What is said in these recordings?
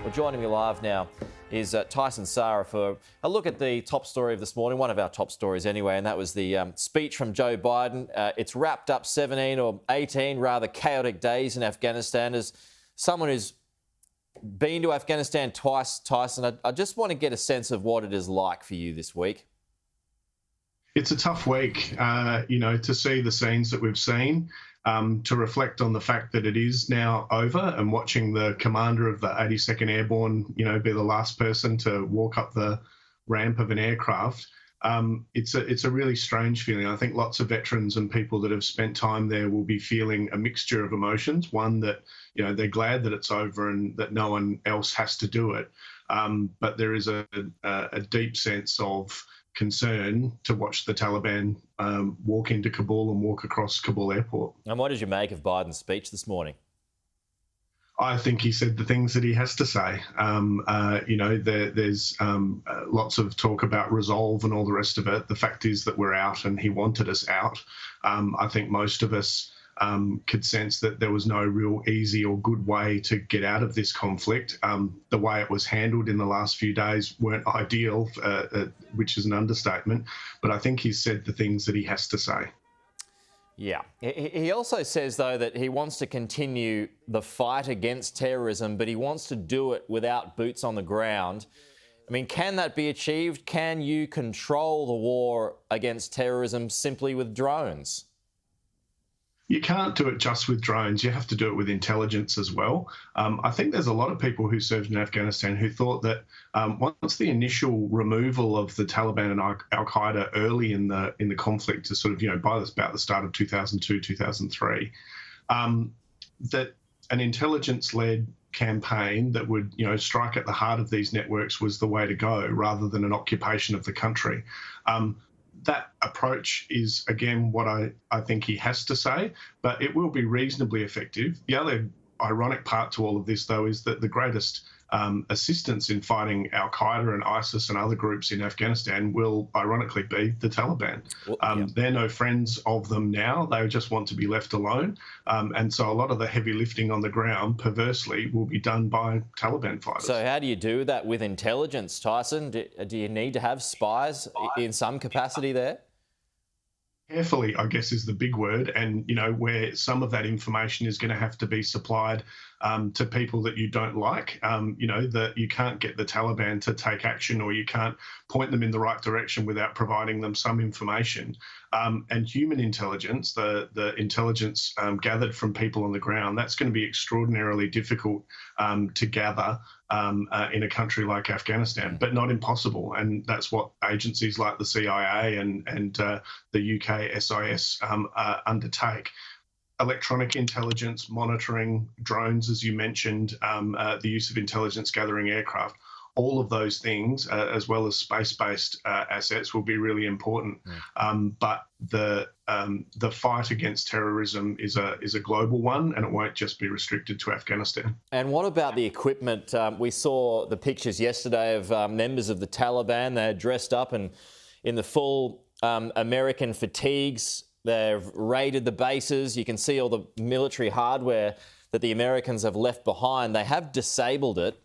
Well, joining me live now is Tyson, Sara for a look at the top story of this morning, one of our top stories anyway, and that was the speech from Joe Biden. It's wrapped up 17 or 18 rather chaotic days in Afghanistan. As someone who's been to Afghanistan twice, Tyson, I just want to get a sense of what it is like for you this week. It's a tough week, to see the scenes that we've seen, to reflect on the fact that it is now over, and watching the commander of the 82nd Airborne, be the last person to walk up the ramp of an aircraft. It's a really strange feeling. I think lots of veterans and people that have spent time there will be feeling a mixture of emotions. One, that they're glad that it's over and that no one else has to do it, but there is a deep sense of concern to watch the Taliban walk into Kabul and walk across Kabul airport. And what did you make of Biden's speech this morning? I think he said the things that he has to say. There's lots of talk about resolve and all the rest of it. The fact is that we're out, and he wanted us out. I think most of us could sense that there was no real easy or good way to get out of this conflict. The way it was handled in the last few days weren't ideal, which is an understatement. But I think he's said the things that he has to say. Yeah. He also says, though, that he wants to continue the fight against terrorism, but he wants to do it without boots on the ground. I mean, can that be achieved? Can you control the war against terrorism simply with drones? You can't do it just with drones. You have to do it with intelligence as well. I think there's a lot of people who served in Afghanistan who thought that once the initial removal of the Taliban and Al-Qaeda early in the conflict, to sort of, by about the start of 2002, 2003, that an intelligence-led campaign that would, strike at the heart of these networks was the way to go, rather than an occupation of the country. That approach is, again, what I think he has to say, but it will be reasonably effective. The other ironic part to all of this, though, is that the greatest assistance in fighting Al-Qaeda and ISIS and other groups in Afghanistan will, ironically, be the Taliban. They're no friends of them now. They just want to be left alone. And so a lot of the heavy lifting on the ground, perversely, will be done by Taliban fighters. So how do you do that with intelligence, Tyson? Do you need to have spies in some capacity there? Carefully, I guess, is the big word, and where some of that information is going to have to be supplied to people that you don't like. That you can't get the Taliban to take action, or you can't point them in the right direction without providing them some information. And human intelligence, the intelligence gathered from people on the ground, that's going to be extraordinarily difficult to gather in a country like Afghanistan, but not impossible. And that's what agencies like the CIA and the UK SIS undertake. Electronic intelligence, monitoring, drones, as you mentioned, the use of intelligence gathering aircraft, all of those things, as well as space-based assets, will be really important. But the fight against terrorism is a global one, and it won't just be restricted to Afghanistan. And what about the equipment? We saw the pictures yesterday of members of the Taliban. They're dressed up and in the full American fatigues. They've raided the bases. You can see all the military hardware that the Americans have left behind. They have disabled it.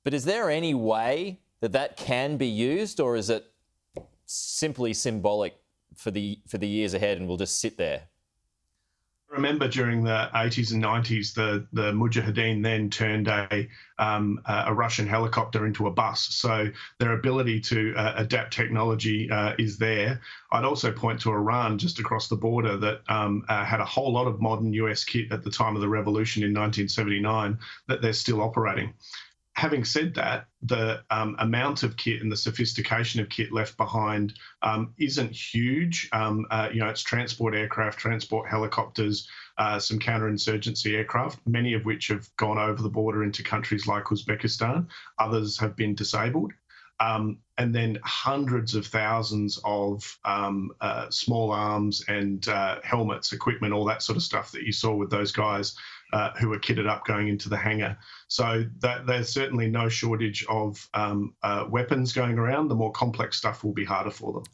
But is there any way that can be used, or is it simply symbolic for the years ahead and will just sit there? Remember, during the 80s and 90s, the Mujahideen then turned a Russian helicopter into a bus. So their ability to adapt technology is there. I'd also point to Iran just across the border that had a whole lot of modern US kit at the time of the revolution in 1979 that they're still operating. Having said that, the amount of kit and the sophistication of kit left behind isn't huge. It's transport aircraft, transport helicopters, some counterinsurgency aircraft, many of which have gone over the border into countries like Uzbekistan. Others have been disabled. And then hundreds of thousands of small arms and helmets, equipment, all that sort of stuff that you saw with those guys who were kitted up going into the hangar. So there's certainly no shortage of weapons going around. The more complex stuff will be harder for them.